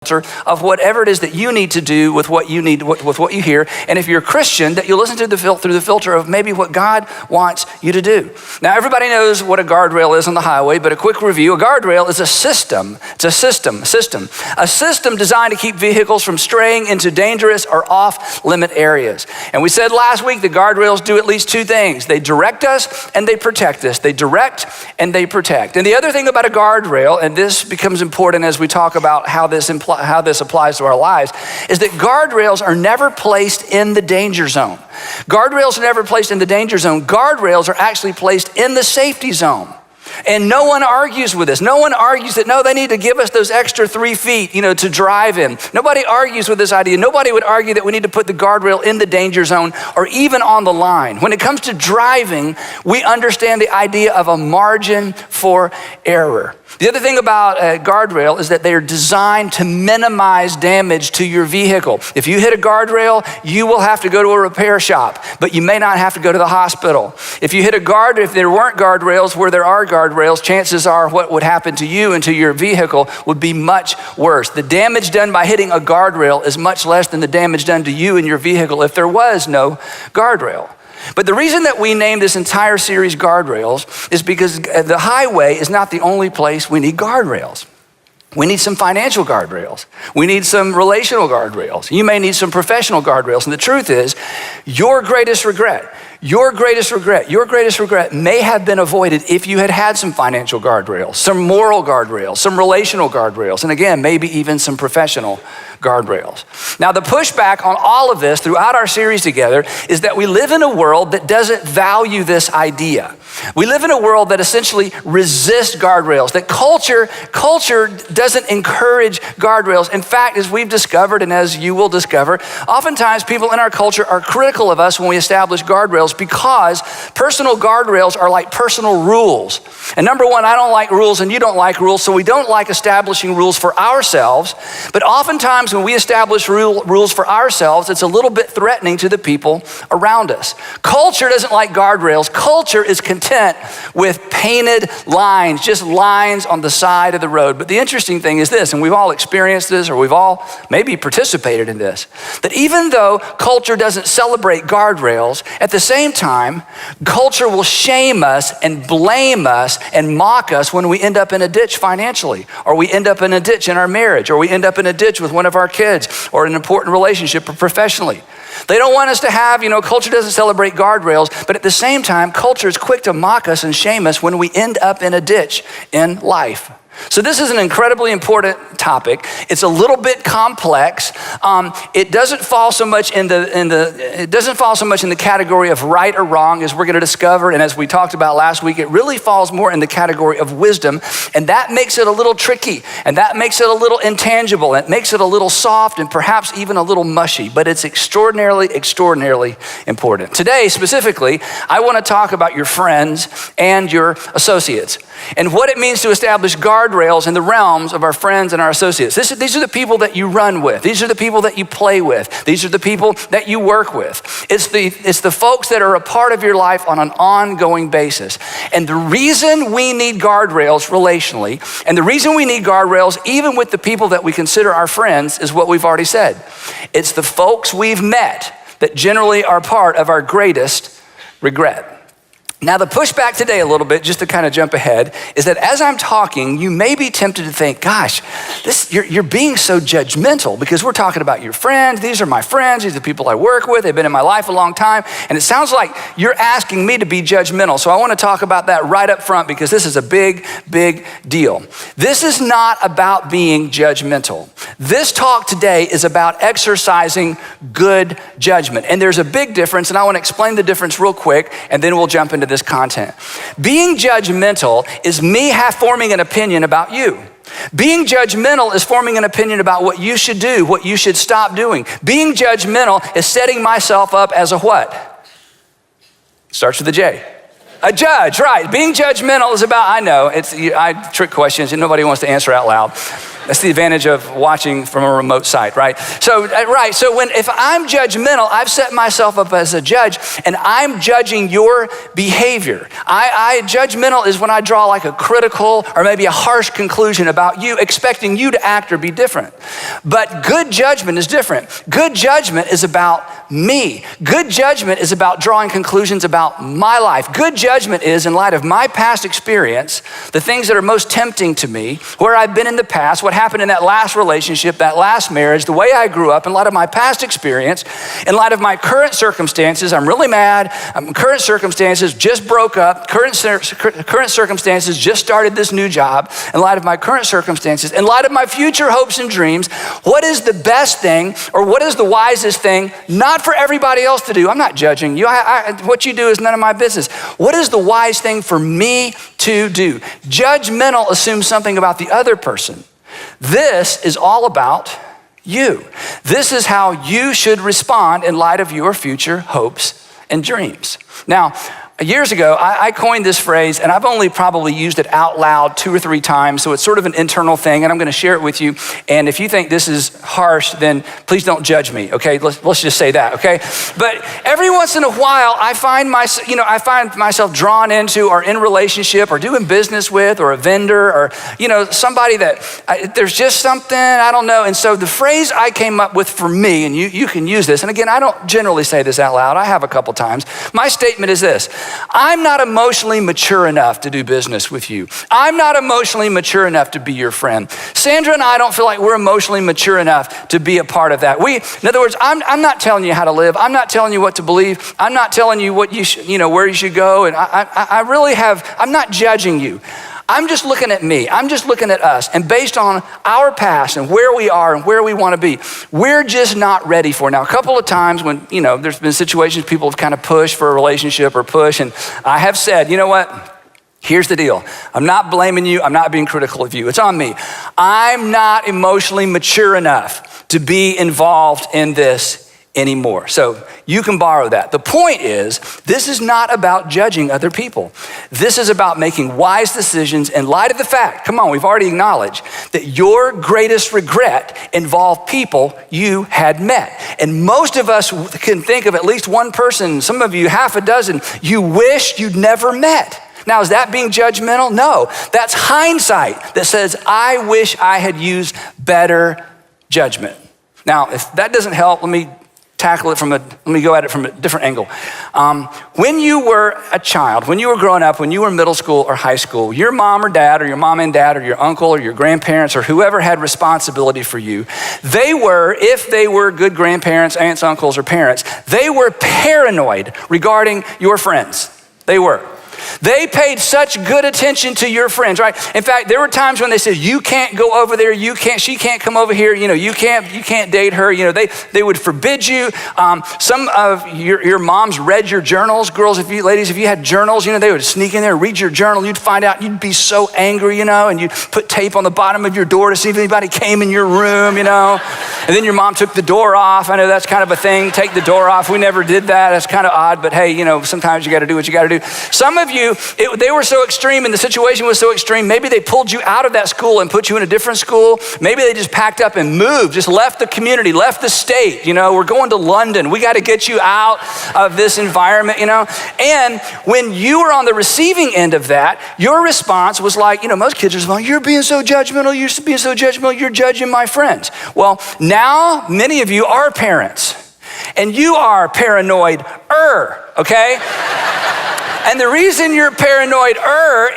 of whatever it is that you need to do with what you need, with what you hear. And if you're a Christian, that you'll listen to through the filter of maybe what God wants you to do. Now, everybody knows what a guardrail is on the highway, but a quick review, a guardrail is a system. It's a system designed to keep vehicles from straying into dangerous or off-limit areas. And we said last week, the guardrails do at least two things. They direct us and they protect us. They direct and they protect. And the other thing about a guardrail, and this becomes important as we talk about how this applies to our lives, is that guardrails are never placed in the danger zone. Guardrails are never placed in the danger zone. Guardrails are actually placed in the safety zone. And no one argues with this. No one argues that, no, they need to give us those extra 3 feet, to drive in. Nobody argues with this idea. Nobody would argue that we need to put the guardrail in the danger zone or even on the line. When it comes to driving, we understand the idea of a margin for error. The other thing about a guardrail is that they are designed to minimize damage to your vehicle. If you hit a guardrail, you will have to go to a repair shop, but you may not have to go to the hospital. If you hit if there weren't guardrails where there are guardrails, chances are what would happen to you and to your vehicle would be much worse. The damage done by hitting a guardrail is much less than the damage done to you and your vehicle if there was no guardrail. But the reason that we named this entire series Guardrails is because the highway is not the only place we need guardrails. We need some financial guardrails. We need some relational guardrails. You may need some professional guardrails. And the truth is, your greatest regret may have been avoided if you had some financial guardrails, some moral guardrails, some relational guardrails, and again, maybe even some professional guardrails. Now, the pushback on all of this throughout our series together is that we live in a world that doesn't value this idea. We live in a world that essentially resists guardrails, that culture doesn't encourage guardrails. In fact, as we've discovered and as you will discover, oftentimes people in our culture are critical of us when we establish guardrails because personal guardrails are like personal rules. And number one, I don't like rules and you don't like rules, so we don't like establishing rules for ourselves. But oftentimes when we establish rules for ourselves, it's a little bit threatening to the people around us. Culture doesn't like guardrails. Culture is content with painted lines, just lines on the side of the road. But the interesting thing is this, and we've all experienced this, or we've all maybe participated in this, that even though culture doesn't celebrate guardrails, at the same time, culture will shame us and blame us and mock us when we end up in a ditch financially, or we end up in a ditch in our marriage, or we end up in a ditch with one of our kids, or an important relationship or professionally. They don't want us to have, culture doesn't celebrate guardrails, but at the same time, culture is quick to mock us and shame us when we end up in a ditch in life. So this is an incredibly important topic. It's a little bit complex. It doesn't fall so much in the category of right or wrong, as we're going to discover, and as we talked about last week. It really falls more in the category of wisdom, and that makes it a little tricky, and that makes it a little intangible, and it makes it a little soft, and perhaps even a little mushy. But it's extraordinarily important. Today, specifically, I want to talk about your friends and your associates, and what it means to establish guardrails in the realms of our friends and our associates. These are the people that you run with. These are the people that you play with. These are the people that you work with. It's the folks that are a part of your life on an ongoing basis. And the reason we need guardrails relationally, and the reason we need guardrails even with the people that we consider our friends, is what we've already said. It's the folks we've met that generally are part of our greatest regret. Now, the pushback today a little bit, just to kind of jump ahead, is that as I'm talking, you may be tempted to think, gosh, you're being so judgmental because we're talking about your friends. These are my friends. These are the people I work with. They've been in my life a long time. And it sounds like you're asking me to be judgmental. So I want to talk about that right up front because this is a big, big deal. This is not about being judgmental. This talk today is about exercising good judgment. And there's a big difference, and I want to explain the difference real quick, and then we'll jump into this content. Being judgmental is me forming an opinion about you. Being judgmental is forming an opinion about what you should do, what you should stop doing. Being judgmental is setting myself up as a what? Starts with a J. A judge, right. Being judgmental is about, I know, I trick questions and nobody wants to answer out loud. That's the advantage of watching from a remote site, right? So if I'm judgmental, I've set myself up as a judge and I'm judging your behavior. Judgmental is when I draw like a critical or maybe a harsh conclusion about you, expecting you to act or be different. But good judgment is different. Good judgment is about me. Good judgment is about drawing conclusions about my life. Good judgment is, in light of my past experience, the things that are most tempting to me, where I've been in the past, what happened in that last relationship, that last marriage, the way I grew up, in light of my past experience, in light of my current circumstances. I'm really mad. Current circumstances just broke up. Current circumstances just started this new job. In light of my current circumstances, in light of my future hopes and dreams, what is the best thing or what is the wisest thing, not for everybody else to do? I'm not judging you. What you do is none of my business. What is the wise thing for me to do? Judgmental assumes something about the other person. This is all about you. This is how you should respond in light of your future hopes and dreams. Now, years ago, I coined this phrase, and I've only probably used it out loud 2 or 3 times, so it's sort of an internal thing, and I'm gonna share it with you. And if you think this is harsh, then please don't judge me, okay? Let's just say that, okay? But every once in a while, I find myself drawn into or in relationship or doing business with or a vendor or, somebody that there's just something, I don't know. And so the phrase I came up with for me, and you can use this, and again, I don't generally say this out loud. I have a couple times. My statement is this: I'm not emotionally mature enough to do business with you. I'm not emotionally mature enough to be your friend. Sandra and I don't feel like we're emotionally mature enough to be a part of that. In other words, I'm not telling you how to live. I'm not telling you what to believe. I'm not telling you what you should, where you should go. And I'm not judging you. I'm just looking at me. I'm just looking at us. And based on our past and where we are and where we want to be, we're just not ready for it. Now, a couple of times when, there's been situations people have kind of pushed for a relationship or push, and I have said, you know what? Here's the deal. I'm not blaming you. I'm not being critical of you. It's on me. I'm not emotionally mature enough to be involved in this anymore. So you can borrow that. The point is, this is not about judging other people. This is about making wise decisions in light of the fact, come on, we've already acknowledged that your greatest regret involved people you had met. And most of us can think of at least one person, some of you half a dozen, you wished you'd never met. Now, is that being judgmental? No, that's hindsight that says, I wish I had used better judgment. Now, if that doesn't help, let me go at it from a different angle. When you were a child, when you were growing up, when you were middle school or high school, your mom or dad or your mom and dad or your uncle or your grandparents or whoever had responsibility for you, if they were good grandparents, aunts, uncles, or parents, they were paranoid regarding your friends. They were. They paid such good attention to your friends, right? In fact, there were times when they said, you can't go over there, she can't come over here, you can't date her, they would forbid you. Some of your moms read your journals. Ladies, if you had journals, they would sneak in there, read your journal, you'd find out, you'd be so angry, and you'd put tape on the bottom of your door to see if anybody came in your room, and then your mom took the door off. I know that's kind of a thing, take the door off. We never did that. That's kind of odd, but hey, sometimes you got to do what you got to do. Some of you, they were so extreme and the situation was so extreme, maybe they pulled you out of that school and put you in a different school. Maybe they just packed up and moved, just left the community, left the state. We're going to London. We got to get you out of this environment, And when you were on the receiving end of that, your response was like, most kids are like, you're being so judgmental, you're judging my friends. Well, now many of you are parents and you are paranoid, okay? And the reason you're paranoid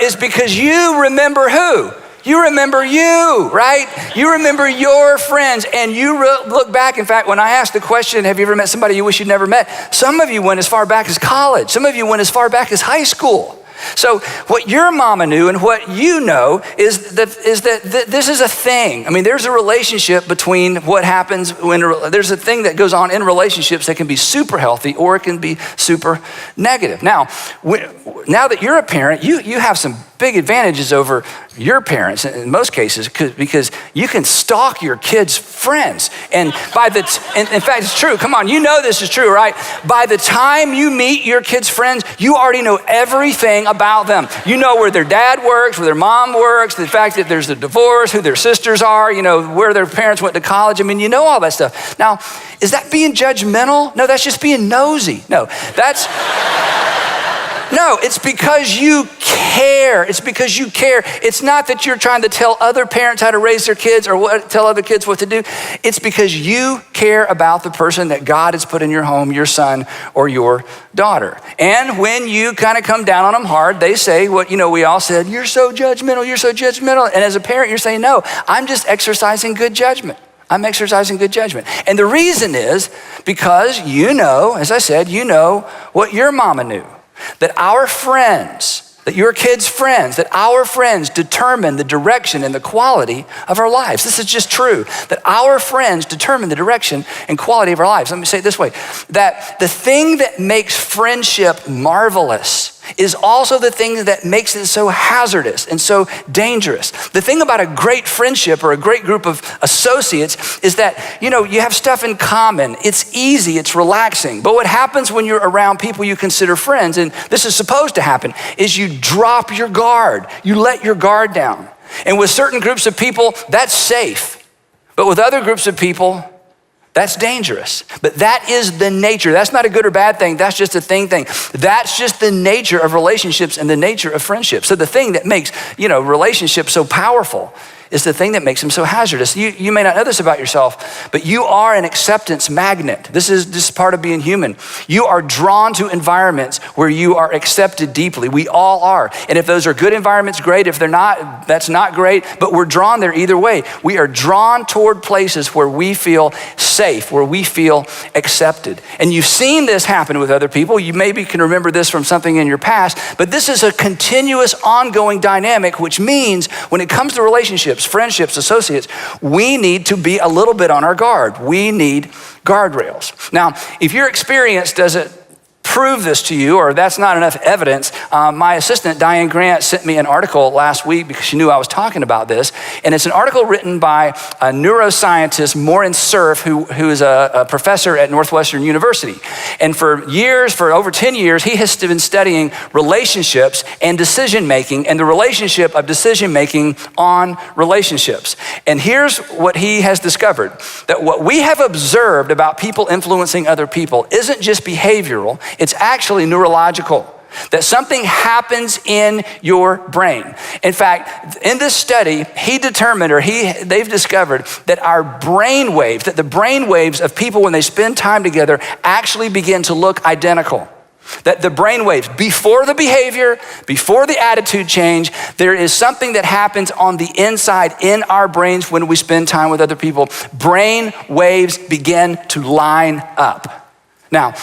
is because you remember who? You remember you, right? You remember your friends and you look back. In fact, when I asked the question, have you ever met somebody you wish you'd never met? Some of you went as far back as college. Some of you went as far back as high school. So what your mama knew and what you know is that this is a thing. I mean, there's a relationship between what happens there's a thing that goes on in relationships that can be super healthy or it can be super negative. Now that you're a parent, you have some big advantages over your parents in most cases because you can stalk your kids' friends. And in fact, it's true. Come on, you know this is true, right? By the time you meet your kids' friends, you already know everything about them. You know where their dad works, where their mom works, the fact that there's a divorce, who their sisters are, where their parents went to college. I mean, you know all that stuff. Now, is that being judgmental? No, that's just being nosy. No, it's because you care. It's because you care. It's not that you're trying to tell other parents how to raise their kids or tell other kids what to do. It's because you care about the person that God has put in your home, your son or your daughter. And when you kind of come down on them hard, they say what, we all said, you're so judgmental, you're so judgmental. And as a parent, you're saying, no, I'm just exercising good judgment. I'm exercising good judgment. And the reason is because as I said, what your mama knew. That our friends, that your kids' friends, that our friends determine the direction and the quality of our lives. This is just true, that our friends determine the direction and quality of our lives. Let me say it this way, that the thing that makes friendship marvelous is also the thing that makes it so hazardous and so dangerous. The thing about a great friendship or a great group of associates is that, you have stuff in common. It's easy, it's relaxing. But what happens when you're around people you consider friends, and this is supposed to happen, is you drop your guard. You let your guard down. And with certain groups of people, that's safe. But with other groups of people, that's dangerous. But that is the nature. That's not a good or bad thing. That's just a thing. That's just the nature of relationships and the nature of friendships. So the thing that makes, relationships so powerful is the thing that makes them so hazardous. You may not know this about yourself, but you are an acceptance magnet. This is part of being human. You are drawn to environments where you are accepted deeply. We all are. And if those are good environments, great. If they're not, that's not great, but we're drawn there either way. We are drawn toward places where we feel safe, where we feel accepted. And you've seen this happen with other people. You maybe can remember this from something in your past, but this is a continuous, ongoing dynamic, which means when it comes to relationships, friendships, associates, we need to be a little bit on our guard. We need guardrails. Now, if your experience doesn't prove this to you, or that's not enough evidence, my assistant, Diane Grant, sent me an article last week because she knew I was talking about this. And it's an article written by a neuroscientist, Maureen Cerf, who is a professor at Northwestern University. And for over 10 years, he has been studying relationships and decision-making and the relationship of decision-making on relationships. And here's what he has discovered, that what we have observed about people influencing other people isn't just behavioral, it's actually neurological, that something happens in your brain. In fact, in this study, they've discovered that the brain waves of people when they spend time together actually begin to look identical. That the brain waves, before the behavior, before the attitude change, there is something that happens on the inside in our brains when we spend time with other people. Brain waves begin to line up. Now,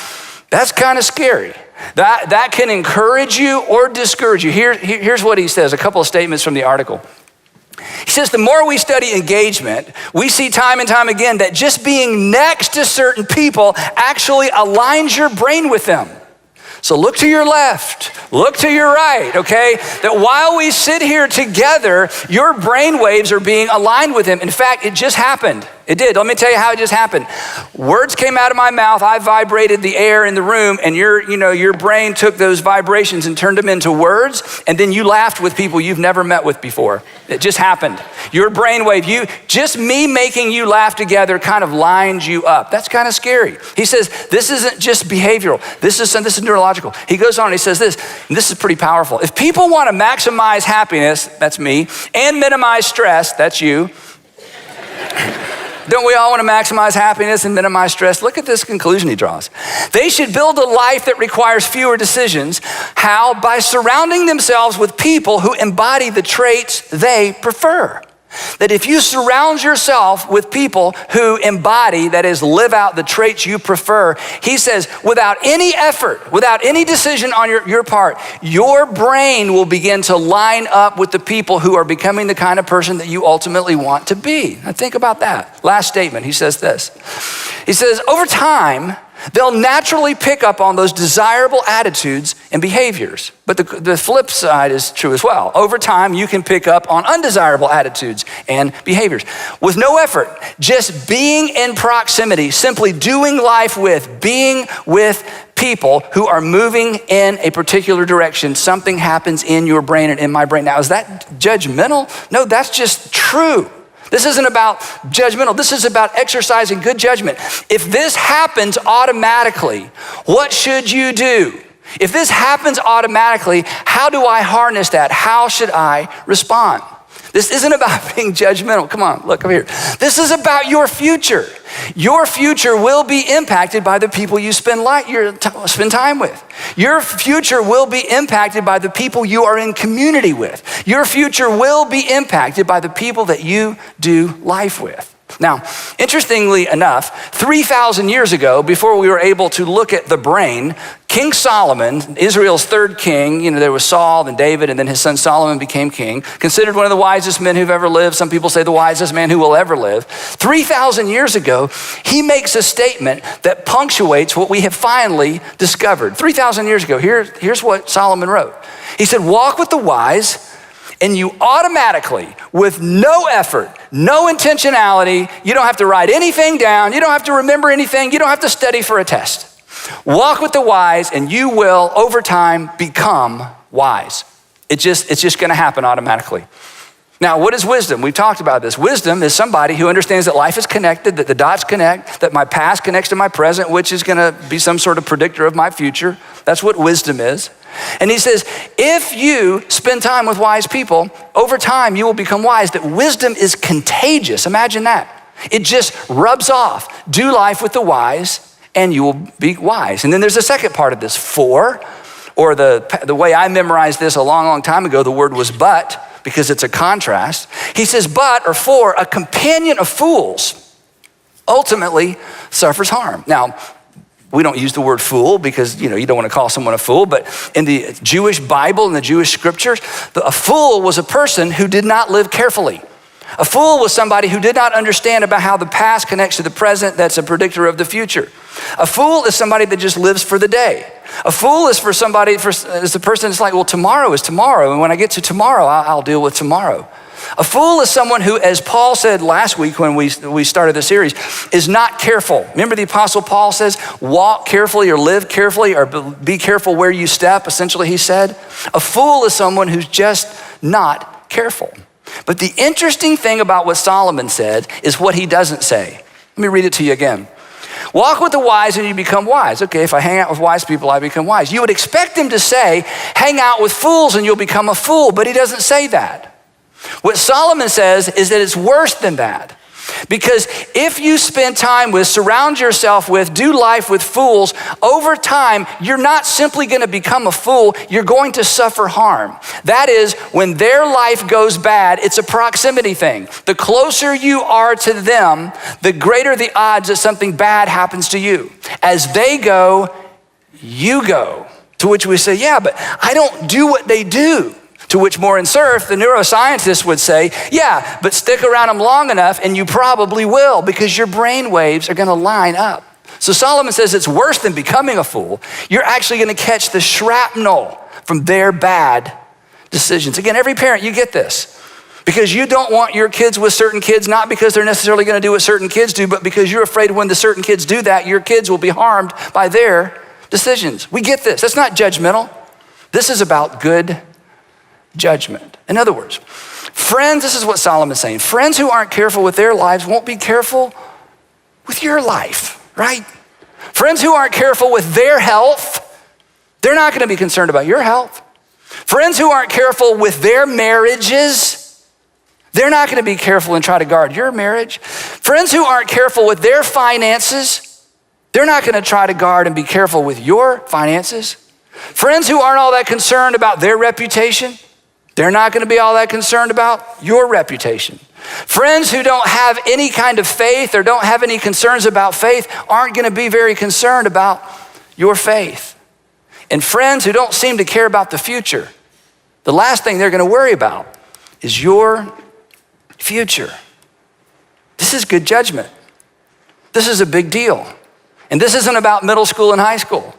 that's kind of scary. That can encourage you or discourage you. Here's what he says, a couple of statements from the article. He says, the more we study engagement, we see time and time again that just being next to certain people actually aligns your brain with them. So look to your left, look to your right, okay? That while we sit here together, your brain waves are being aligned with them. In fact, it just happened. It did. Let me tell you how it just happened. Words came out of my mouth. I vibrated the air in the room, and your brain took those vibrations and turned them into words, and then you laughed with people you've never met with before. It just happened. Your brain wave, just me making you laugh together kind of lined you up. That's kind of scary. He says, this isn't just behavioral. This is neurological. He goes on and he says this, and this is pretty powerful. If people want to maximize happiness, that's me, and minimize stress, that's you. Don't we all want to maximize happiness and minimize stress? Look at this conclusion he draws. They should build a life that requires fewer decisions. How? By surrounding themselves with people who embody the traits they prefer. That if you surround yourself with people who embody, that is, live out the traits you prefer, he says, without any effort, without any decision on your part, your brain will begin to line up with the people who are becoming the kind of person that you ultimately want to be. Now think about that. Last statement, he says this. He says, over time, they'll naturally pick up on those desirable attitudes and behaviors. But the flip side is true as well. Over time, you can pick up on undesirable attitudes and behaviors. With no effort, just being in proximity, simply doing life with, being with people who are moving in a particular direction, something happens in your brain and in my brain. Now, is that judgmental? No, that's just true. This isn't about judgmental. This is about exercising good judgment. If this happens automatically, what should you do? If this happens automatically, how do I harness that? How should I respond? This isn't about being judgmental. Come on, look over here. This is about your future. Your future will be impacted by the people you spend time with. Your future will be impacted by the people you are in community with. Your future will be impacted by the people that you do life with. Now, interestingly enough, 3,000 years ago, before we were able to look at the brain, King Solomon, Israel's third king, there was Saul, then David, and then his son Solomon became king, considered one of the wisest men who've ever lived. Some people say the wisest man who will ever live. 3,000 years ago, he makes a statement that punctuates what we have finally discovered. 3,000 years ago, here's what Solomon wrote. He said, walk with the wise, and you automatically, with no effort, no intentionality, you don't have to write anything down, you don't have to remember anything, you don't have to study for a test. Walk with the wise and you will, over time, become wise. It's just gonna happen automatically. Now, what is wisdom? We've talked about this. Wisdom is somebody who understands that life is connected, that the dots connect, that my past connects to my present, which is gonna be some sort of predictor of my future. That's what wisdom is. And he says, if you spend time with wise people, over time you will become wise. That wisdom is contagious. Imagine that. It just rubs off. Do life with the wise and you will be wise. And then there's a second part of this, for, or the way I memorized this a long, long time ago, the word was but, because it's a contrast. He says, but, or for, a companion of fools ultimately suffers harm. Now, we don't use the word fool because, you don't want to call someone a fool, but in the Jewish Bible, in the Jewish scriptures, a fool was a person who did not live carefully. A fool was somebody who did not understand about how the past connects to the present. That's a predictor of the future. A fool is somebody that just lives for the day. A fool is is the person that's like, well, tomorrow is tomorrow, and when I get to tomorrow, I'll deal with tomorrow. A fool is someone who, as Paul said last week when we started the series, is not careful. Remember the Apostle Paul says, walk carefully or live carefully or be careful where you step, essentially he said. A fool is someone who's just not careful. But the interesting thing about what Solomon said is what he doesn't say. Let me read it to you again. Walk with the wise and you become wise. Okay, if I hang out with wise people, I become wise. You would expect him to say, hang out with fools and you'll become a fool, but he doesn't say that. What Solomon says is that it's worse than that. Because if you spend time with, surround yourself with, do life with fools, over time, you're not simply gonna become a fool, you're going to suffer harm. That is, when their life goes bad, it's a proximity thing. The closer you are to them, the greater the odds that something bad happens to you. As they go, you go. To which we say, yeah, but I don't do what they do. To which Morin Cerf, the neuroscientist, would say, yeah, but stick around them long enough and you probably will, because your brain waves are gonna line up. So Solomon says it's worse than becoming a fool. You're actually gonna catch the shrapnel from their bad decisions. Again, every parent, you get this. Because you don't want your kids with certain kids, not because they're necessarily gonna do what certain kids do, but because you're afraid when the certain kids do that, your kids will be harmed by their decisions. We get this. That's not judgmental. This is about good judgment. In other words, friends, this is what Solomon's saying. Friends who aren't careful with their lives won't be careful with your life, right? Friends who aren't careful with their health, they're not gonna be concerned about your health. Friends who aren't careful with their marriages, they're not gonna be careful and try to guard your marriage. Friends who aren't careful with their finances, they're not gonna try to guard and be careful with your finances. Friends who aren't all that concerned about their reputation, they're not gonna be all that concerned about your reputation. Friends who don't have any kind of faith or don't have any concerns about faith aren't gonna be very concerned about your faith. And friends who don't seem to care about the future, the last thing they're gonna worry about is your future. This is good judgment. This is a big deal. And this isn't about middle school and high school.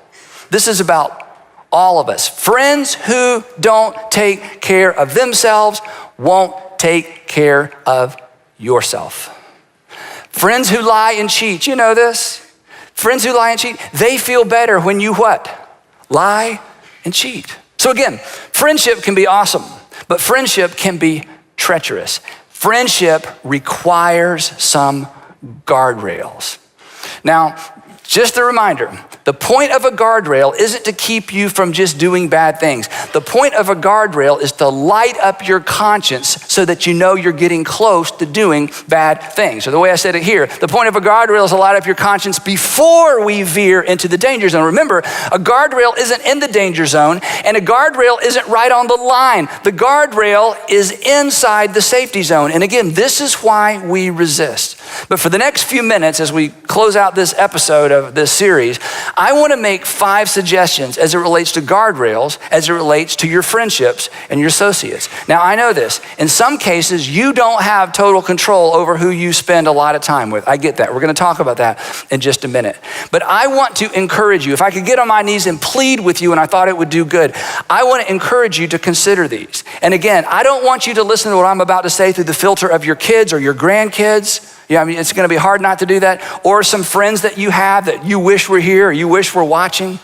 This is about all of us. Friends who don't take care of themselves won't take care of yourself. Friends who lie and cheat, you know this? Friends who lie and cheat, they feel better when you what? Lie and cheat. So again, friendship can be awesome, but friendship can be treacherous. Friendship requires some guardrails. Now, just a reminder, the point of a guardrail isn't to keep you from just doing bad things. The point of a guardrail is to light up your conscience so that you know you're getting close to doing bad things. So the way I said it here, the point of a guardrail is to light up your conscience before we veer into the danger zone. Remember, a guardrail isn't in the danger zone, and a guardrail isn't right on the line. The guardrail is inside the safety zone. And again, this is why we resist. But for the next few minutes, as we close out this episode of this series, I want to make 5 suggestions as it relates to guardrails, as it relates to your friendships and your associates. Now, I know this. In some cases, you don't have total control over who you spend a lot of time with. I get that. We're going to talk about that in just a minute. But I want to encourage you. If I could get on my knees and plead with you, and I thought it would do good, I want to encourage you to consider these. And again, I don't want you to listen to what I'm about to say through the filter of your kids or your grandkids. Yeah, I mean, it's going to be hard not to do that. Or some friends that you have that you wish were here or you wish were watching.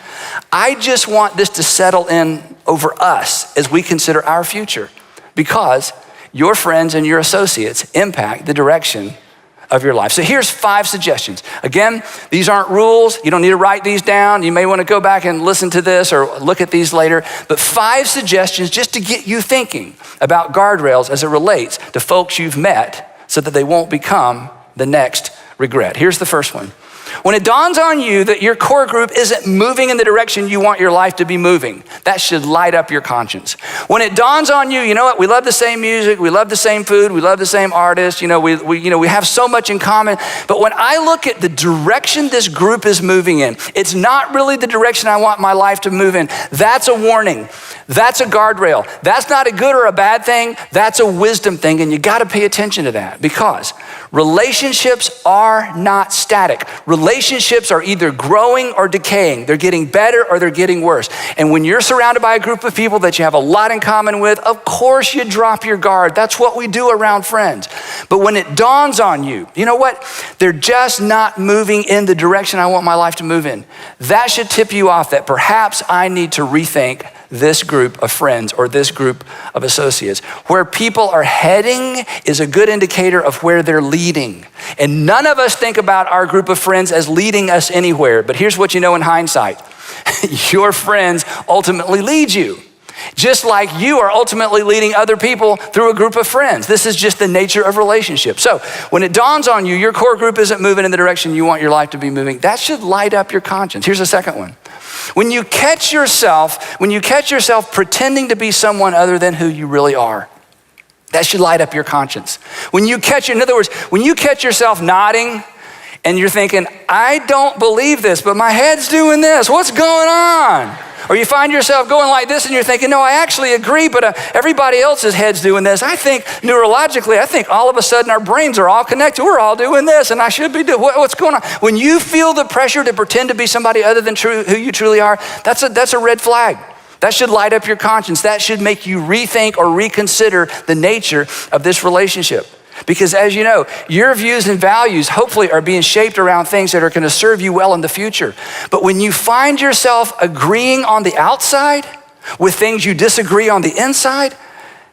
I just want this to settle in over us as we consider our future, because your friends and your associates impact the direction of your life. So here's 5 suggestions. Again, these aren't rules. You don't need to write these down. You may want to go back and listen to this or look at these later. But 5 suggestions just to get you thinking about guardrails as it relates to folks you've met so that they won't become the next regret. Here's the first one. When it dawns on you that your core group isn't moving in the direction you want your life to be moving, that should light up your conscience. When it dawns on you, you know what? We love the same music, we love the same food, we love the same artists. We have so much in common. But when I look at the direction this group is moving in, it's not really the direction I want my life to move in. That's a warning. That's a guardrail. That's not a good or a bad thing. That's a wisdom thing, and you got to pay attention to that, because relationships are not static. Relationships are either growing or decaying. They're getting better or they're getting worse. And when you're surrounded by a group of people that you have a lot in common with, of course you drop your guard. That's what we do around friends. But when it dawns on you, you know what? They're just not moving in the direction I want my life to move in. That should tip you off that perhaps I need to rethink this group of friends or this group of associates. Where people are heading is a good indicator of where they're leading. And none of us think about our group of friends as leading us anywhere. But here's what you know in hindsight. Your friends ultimately lead you, just like you are ultimately leading other people through a group of friends. This is just the nature of relationships. So when it dawns on you, your core group isn't moving in the direction you want your life to be moving, that should light up your conscience. Here's the second one. When you catch yourself pretending to be someone other than who you really are, that should light up your conscience. In other words, when you catch yourself nodding and you're thinking, I don't believe this, but my head's doing this, what's going on? Or you find yourself going like this and you're thinking, no, I actually agree, but everybody else's head's doing this. I think neurologically, all of a sudden our brains are all connected. We're all doing this and I should be doing, what's going on? When you feel the pressure to pretend to be somebody other than who you truly are, that's a red flag. That should light up your conscience. That should make you rethink or reconsider the nature of this relationship. Because as you know, your views and values hopefully are being shaped around things that are going to serve you well in the future. But when you find yourself agreeing on the outside with things you disagree on the inside,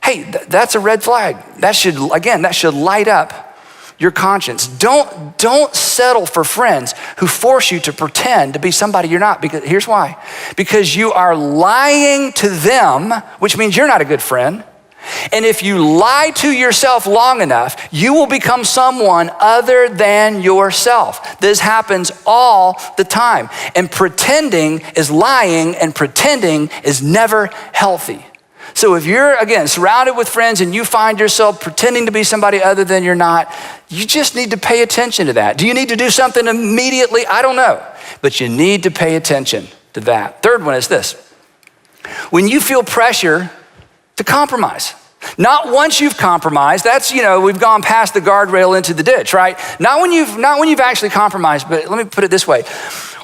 hey, that's a red flag. That should light up your conscience. Don't settle for friends who force you to pretend to be somebody you're not. Because here's why. Because you are lying to them, which means you're not a good friend. And if you lie to yourself long enough, you will become someone other than yourself. This happens all the time. And pretending is lying, and pretending is never healthy. So if you're, again, surrounded with friends and you find yourself pretending to be somebody other than you're not, you just need to pay attention to that. Do you need to do something immediately? I don't know. But you need to pay attention to that. Third one is this. When you feel pressure to compromise. Not once you've compromised. That's, we've gone past the guardrail into the ditch, right? Not when you've actually compromised, but let me put it this way.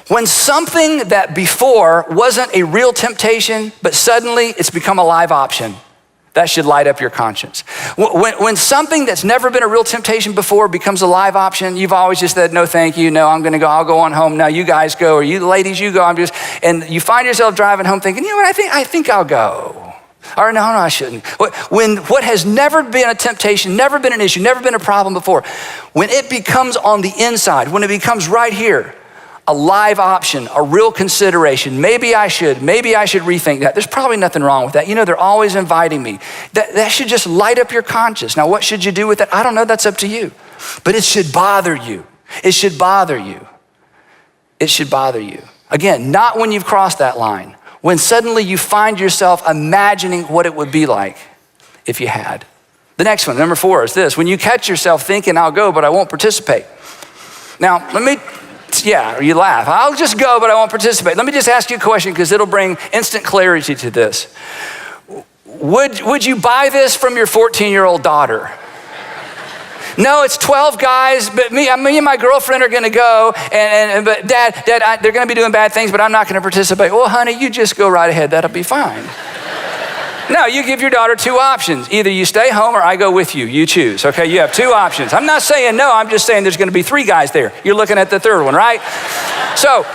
When something that before wasn't a real temptation, but suddenly it's become a live option, that should light up your conscience. When something that's never been a real temptation before becomes a live option, you've always just said, no, thank you. No, I'm going to go. I'll go on home. Now you guys go, or you ladies, you go. And you find yourself driving home thinking, you know what? I think I'll go. Or no, I shouldn't. When what has never been a temptation, never been an issue, never been a problem before, when it becomes on the inside, when it becomes right here, a live option, a real consideration, maybe I should rethink that. There's probably nothing wrong with that. They're always inviting me. That should just light up your conscience. Now, what should you do with that? I don't know, that's up to you. But it should bother you. It should bother you. It should bother you. Again, not when you've crossed that line. When suddenly you find yourself imagining what it would be like if you had. The next one, number 4, is this. When you catch yourself thinking, I'll go, but I won't participate. Now, you laugh. I'll just go, but I won't participate. Let me just ask you a question because it'll bring instant clarity to this. Would you buy this from your 14-year-old daughter? No, it's 12 guys, but me and my girlfriend are going to go, but Dad, they're going to be doing bad things, but I'm not going to participate. Well, honey, you just go right ahead. That'll be fine. No, you give your daughter 2 options. Either you stay home or I go with you. You choose, okay? You have 2 options. I'm not saying no. I'm just saying there's going to be 3 guys there. You're looking at the 3rd one, right? So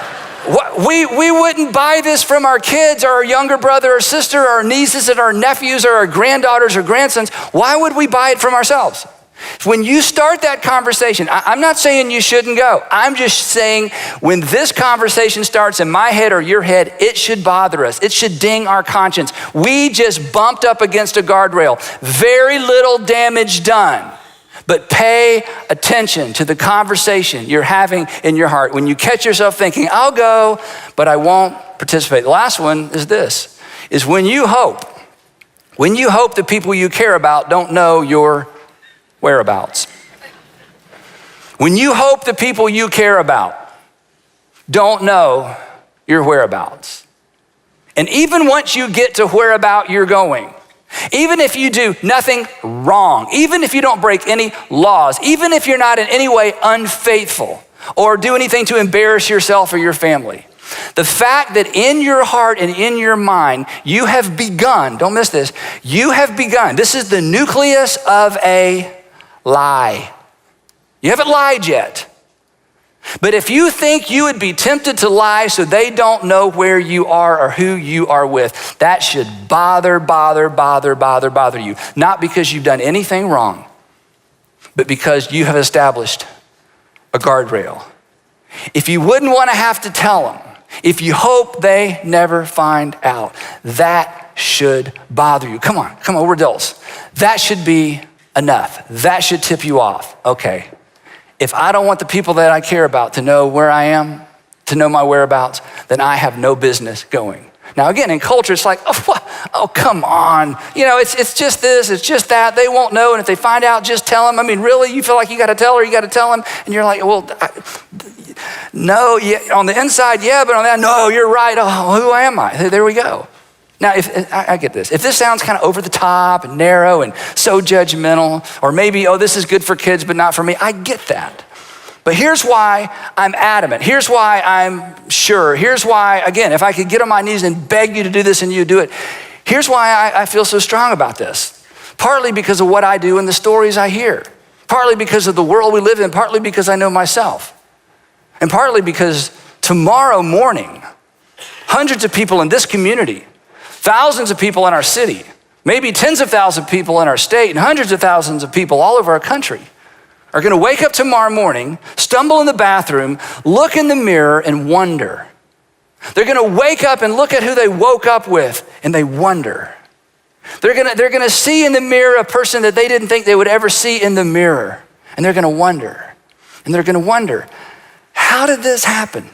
we wouldn't buy this from our kids or our younger brother or sister or our nieces and our nephews or our granddaughters or grandsons. Why would we buy it from ourselves? When you start that conversation, I'm not saying you shouldn't go. I'm just saying when this conversation starts in my head or your head, it should bother us. It should ding our conscience. We just bumped up against a guardrail. Very little damage done. But pay attention to the conversation you're having in your heart. When you catch yourself thinking, I'll go, but I won't participate. The last one is this, is when you hope the people you care about don't know your whereabouts. When you hope the people you care about don't know your whereabouts. And even once you get to whereabout you're going, even if you do nothing wrong, even if you don't break any laws, even if you're not in any way unfaithful or do anything to embarrass yourself or your family, the fact that in your heart and in your mind, you have begun, don't miss this, you have begun, this is the nucleus of a lie. You haven't lied yet. But if you think you would be tempted to lie so they don't know where you are or who you are with, that should bother you. Not because you've done anything wrong, but because you have established a guardrail. If you wouldn't want to have to tell them, if you hope they never find out, that should bother you. Come on, we're adults. That should be enough. That should tip you off. Okay, if I don't want the people that I care about to know where I am, to know my whereabouts, then I have no business going. Now again, in culture, it's like, oh come on. It's just this, it's just that. They won't know, and if they find out, just tell them. I mean, really? You feel like you got to tell her, you got to tell them? And you're like, no, yeah, on the inside, yeah, but on that, no, you're right. Oh, who am I? There we go. Now, if I get this. If this sounds kind of over the top and narrow and so judgmental, or maybe, this is good for kids, but not for me, I get that. But here's why I'm adamant. Here's why I'm sure. Here's why, again, if I could get on my knees and beg you to do this and you do it, here's why I feel so strong about this. Partly because of what I do and the stories I hear. Partly because of the world we live in. Partly because I know myself. And partly because tomorrow morning, hundreds of people in this community, thousands of people in our city, maybe tens of thousands of people in our state, and hundreds of thousands of people all over our country are going to wake up tomorrow morning, stumble in the bathroom, look in the mirror and wonder. They're going to wake up and look at who they woke up with and they wonder. They're going to see in the mirror a person that they didn't think they would ever see in the mirror. And they're going to wonder. And they're going to wonder, how did this happen?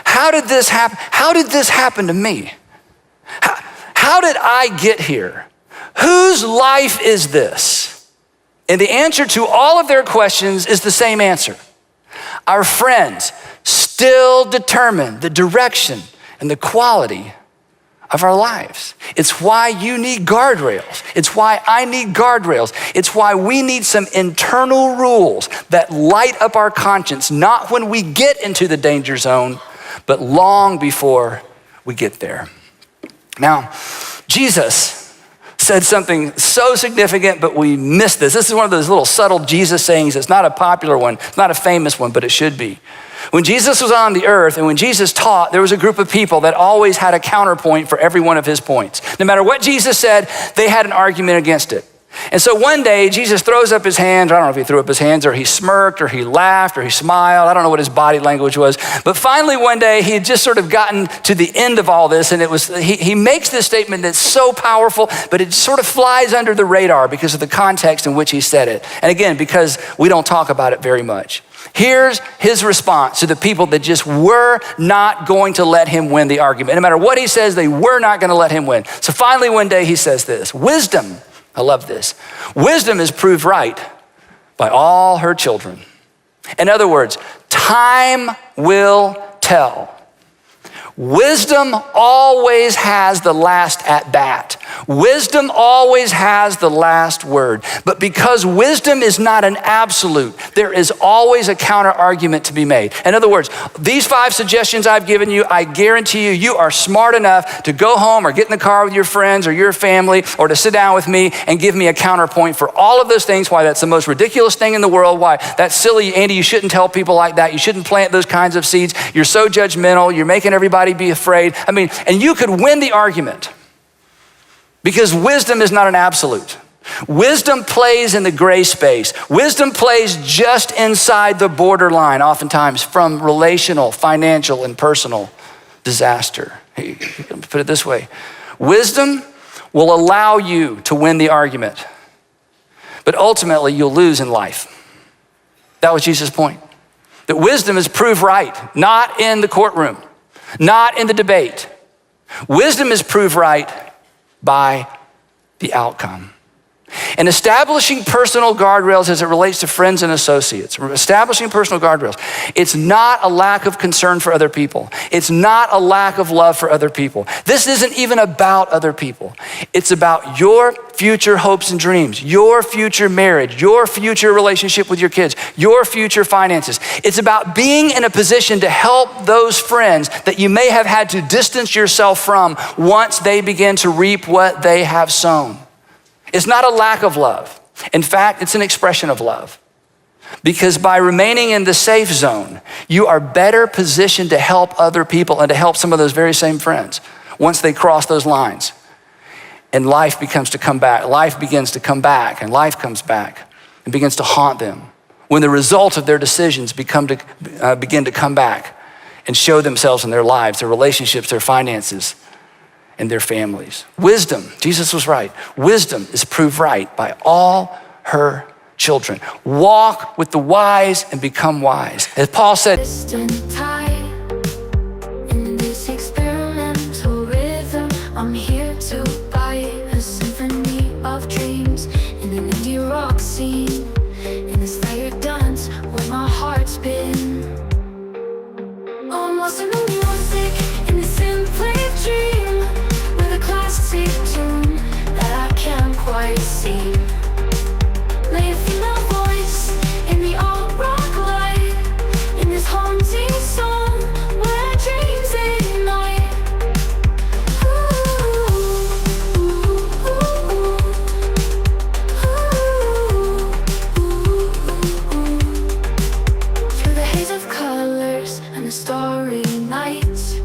How did this happen? How did this happen to me? How did I get here? Whose life is this? And the answer to all of their questions is the same answer. Our friends still determine the direction and the quality of our lives. It's why you need guardrails. It's why I need guardrails. It's why we need some internal rules that light up our conscience, not when we get into the danger zone, but long before we get there. Now, Jesus said something so significant, but we missed this. This is one of those little subtle Jesus sayings. It's not a popular one. It's not a famous one, but it should be. When Jesus was on the earth and when Jesus taught, there was a group of people that always had a counterpoint for every one of his points. No matter what Jesus said, they had an argument against it. And so one day, Jesus throws up his hands. I don't know if he threw up his hands or he smirked or he laughed or he smiled. I don't know what his body language was. But finally one day, he had just sort of gotten to the end of all this. And he makes this statement that's so powerful, but it sort of flies under the radar because of the context in which he said it. And again, because we don't talk about it very much. Here's his response to the people that just were not going to let him win the argument. No matter what he says, they were not going to let him win. So finally one day he says this: wisdom, I love this, wisdom is proved right by all her children. In other words, time will tell. Wisdom always has the last at bat. Wisdom always has the last word. But because wisdom is not an absolute, there is always a counter argument to be made. In other words, these 5 suggestions I've given you, I guarantee you are smart enough to go home or get in the car with your friends or your family or to sit down with me and give me a counterpoint for all of those things, why that's the most ridiculous thing in the world, why that's silly, Andy, you shouldn't tell people like that. You shouldn't plant those kinds of seeds. You're so judgmental. You're making everybody be afraid. I mean, and you could win the argument because wisdom is not an absolute. Wisdom plays in the gray space. Wisdom plays just inside the borderline, oftentimes from relational, financial, and personal disaster. Put it this way. Wisdom will allow you to win the argument, but ultimately you'll lose in life. That was Jesus' point. That wisdom is proved right, not in the courtroom, not in the debate. Wisdom is proved right by the outcome. And establishing personal guardrails as it relates to friends and associates, establishing personal guardrails, it's not a lack of concern for other people. It's not a lack of love for other people. This isn't even about other people. It's about your future hopes and dreams, your future marriage, your future relationship with your kids, your future finances. It's about being in a position to help those friends that you may have had to distance yourself from once they begin to reap what they have sown. It's not a lack of love. In fact, it's an expression of love. Because by remaining in the safe zone, you are better positioned to help other people and to help some of those very same friends once they cross those lines. And life begins to come back, and life comes back and begins to haunt them when the result of their decisions begin to come back and show themselves in their lives, their relationships, their finances, and their families. Wisdom, Jesus was right. Wisdom is proved right by all her children. Walk with the wise and become wise. As Paul said, in this experimental rhythm, I'm here to buy a symphony of dreams in an indie rock scene, in this layered dance where my heart's been. I'm lost in the music, in this simply dream, with a classic tune that I can't quite see. Lay a female voice in the alt rock light, in this haunting song where dreams ignite. Through the haze of colors and the starry nights,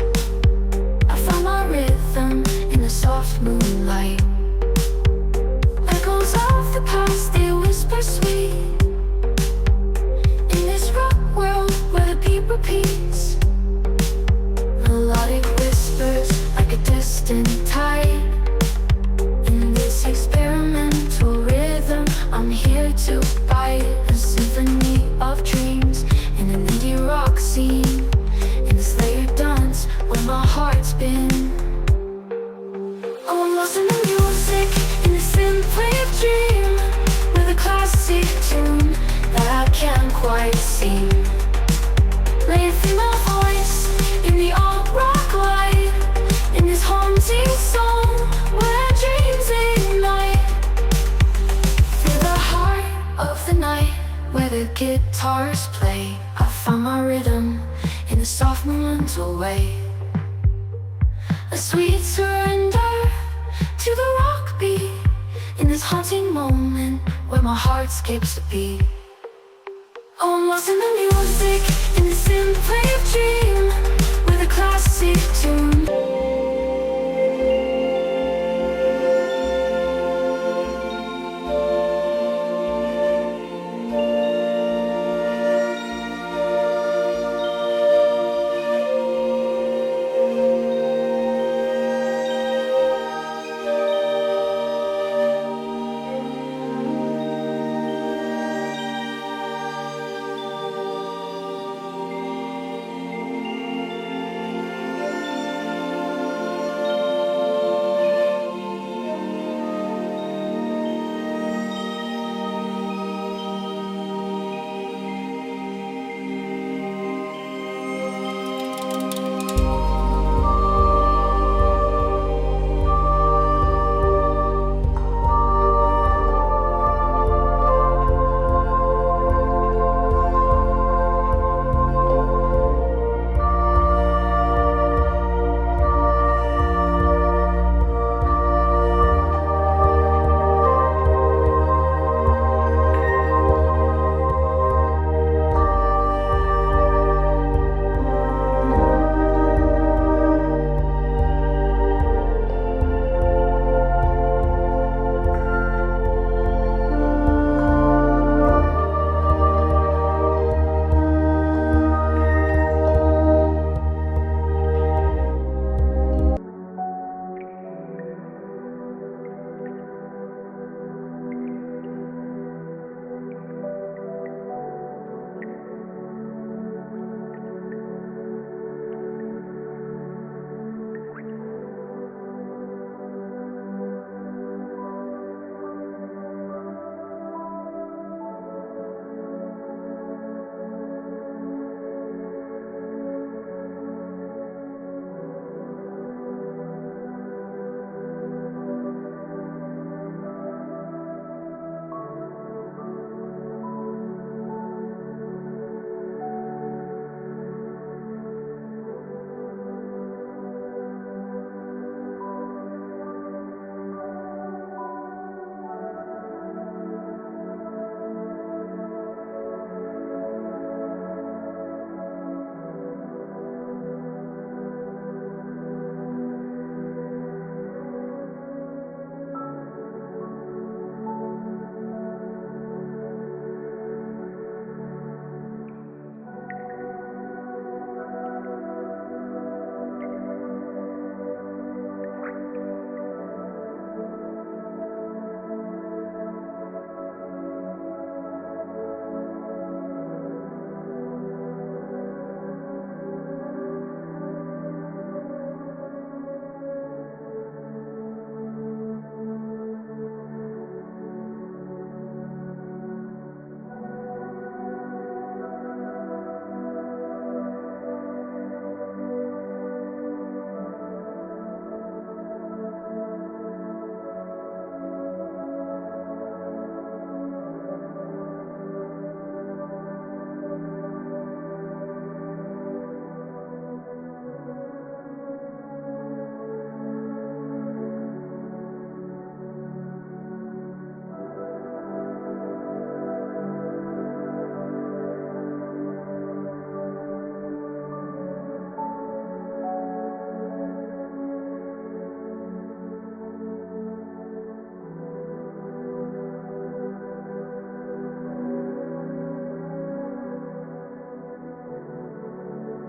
I found my rhythm in the soft moonlight. Echoes of the past, they whisper sweet, in this rock world where the beat repeats. Melodic whispers like a distant tide. In this experimental rhythm, I'm here to buy a symphony of dreams in an indie rock scene, in this layered dance where my heart's been. Oh, I'm lost in the music, in this simply dream, with a classic tune that I can't quite see. Lay a female voice in the alt rock light, in this haunting the guitars play, I found my rhythm in a soft moonlight way. A sweet surrender to the rock beat, in this haunting moment where my heart skips a beat. Oh, I'm lost in the music,